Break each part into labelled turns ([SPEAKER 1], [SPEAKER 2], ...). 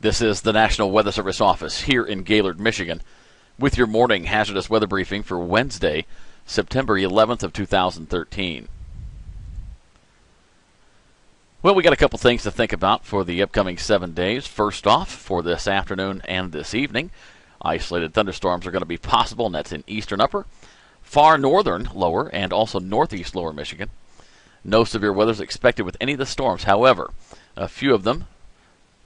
[SPEAKER 1] This is the National Weather Service office here in Gaylord, Michigan, with your morning hazardous weather briefing for Wednesday, September 11th of 2013. Well, we got a couple things to think about for the upcoming 7 days. First off, for this afternoon and this evening, isolated thunderstorms are going to be possible, and that's in eastern upper, far northern lower, and also northeast lower Michigan. No severe weather is expected with any of the storms. However, a few of them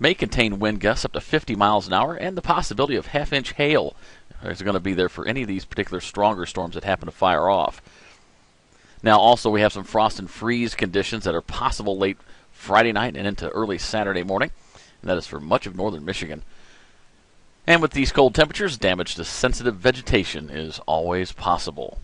[SPEAKER 1] may contain wind gusts up to 50 miles an hour, and the possibility of half-inch hail is going to be there for any of these particular stronger storms that happen to fire off. Now, also, we have some frost and freeze conditions that are possible late Friday night and into early Saturday morning, and that is for much of northern Michigan. And with these cold temperatures, damage to sensitive vegetation is always possible.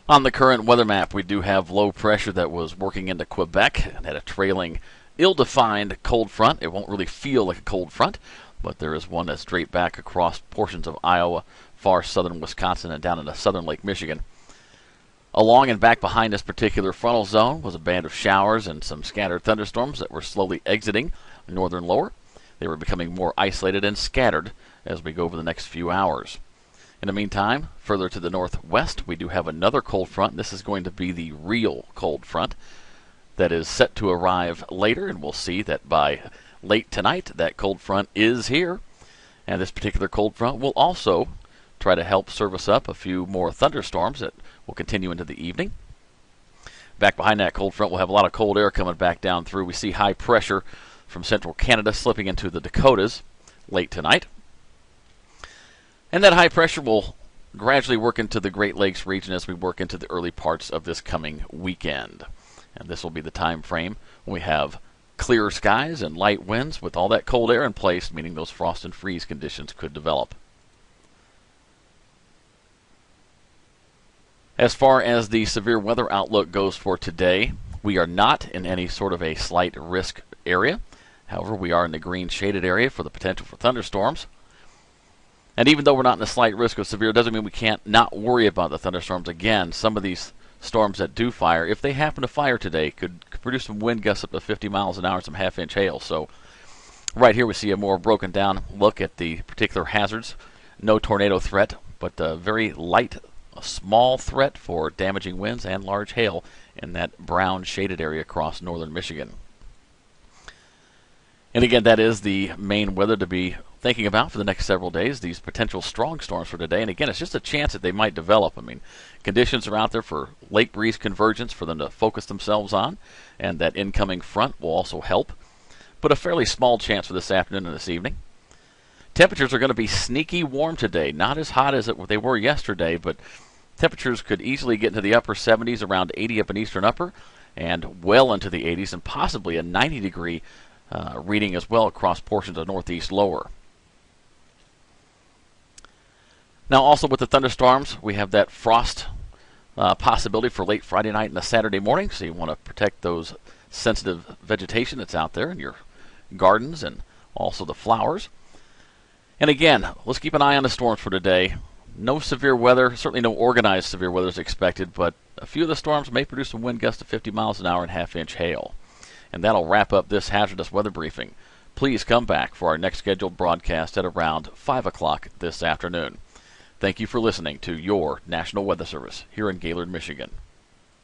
[SPEAKER 1] On the current weather map, we do have low pressure that was working into Quebec and had a trailing ill-defined cold front. It won't really feel like a cold front, but there is one that's straight back across portions of Iowa, far southern Wisconsin, and down into southern Lake Michigan. Along and back behind this particular frontal zone was a band of showers and some scattered thunderstorms that were slowly exiting northern lower. They were becoming more isolated and scattered as we go over the next few hours. In the meantime, further to the northwest, we do have another cold front. This is going to be the real cold front that is set to arrive later, and we'll see that by late tonight that cold front is here. And this particular cold front will also try to help service up a few more thunderstorms that will continue into the evening. Back behind that cold front, we'll have a lot of cold air coming back down through. We see high pressure from central Canada slipping into the Dakotas late tonight. And that high pressure will gradually work into the Great Lakes region as we work into the early parts of this coming weekend. And this will be the time frame when we have clear skies and light winds with all that cold air in place, meaning those frost and freeze conditions could develop. As far as the severe weather outlook goes for today, we are not in any sort of a slight risk area. However, we are in the green shaded area for the potential for thunderstorms. And even though we're not in the slight risk of severe, doesn't mean we can't not worry about the thunderstorms. Again, some of these storms that do fire, if they happen to fire today, could produce some wind gusts up to 50 miles an hour and some half-inch hail. So right here we see a more broken down look at the particular hazards. No tornado threat, but a very light, a small threat for damaging winds and large hail in that brown shaded area across northern Michigan. And again, that is the main weather to be thinking about for the next several days, these potential strong storms for today. And again, it's just a chance that they might develop. I mean, conditions are out there for lake breeze convergence for them to focus themselves on, and that incoming front will also help. But a fairly small chance for this afternoon and this evening. Temperatures are going to be sneaky warm today. Not as hot as they were yesterday, but temperatures could easily get into the upper 70s, around 80 up in eastern upper, and well into the 80s, and possibly a 90-degree reading as well across portions of northeast lower. Now, also with the thunderstorms, we have that frost possibility for late Friday night and a Saturday morning, so you want to protect those sensitive vegetation that's out there in your gardens and also the flowers. And again, let's keep an eye on the storms for today. No severe weather, certainly no organized severe weather is expected, but a few of the storms may produce some wind gusts of 50 miles an hour and half-inch hail. And that'll wrap up this hazardous weather briefing. Please come back for our next scheduled broadcast at around 5 o'clock this afternoon. Thank you for listening to your National Weather Service here in Gaylord, Michigan.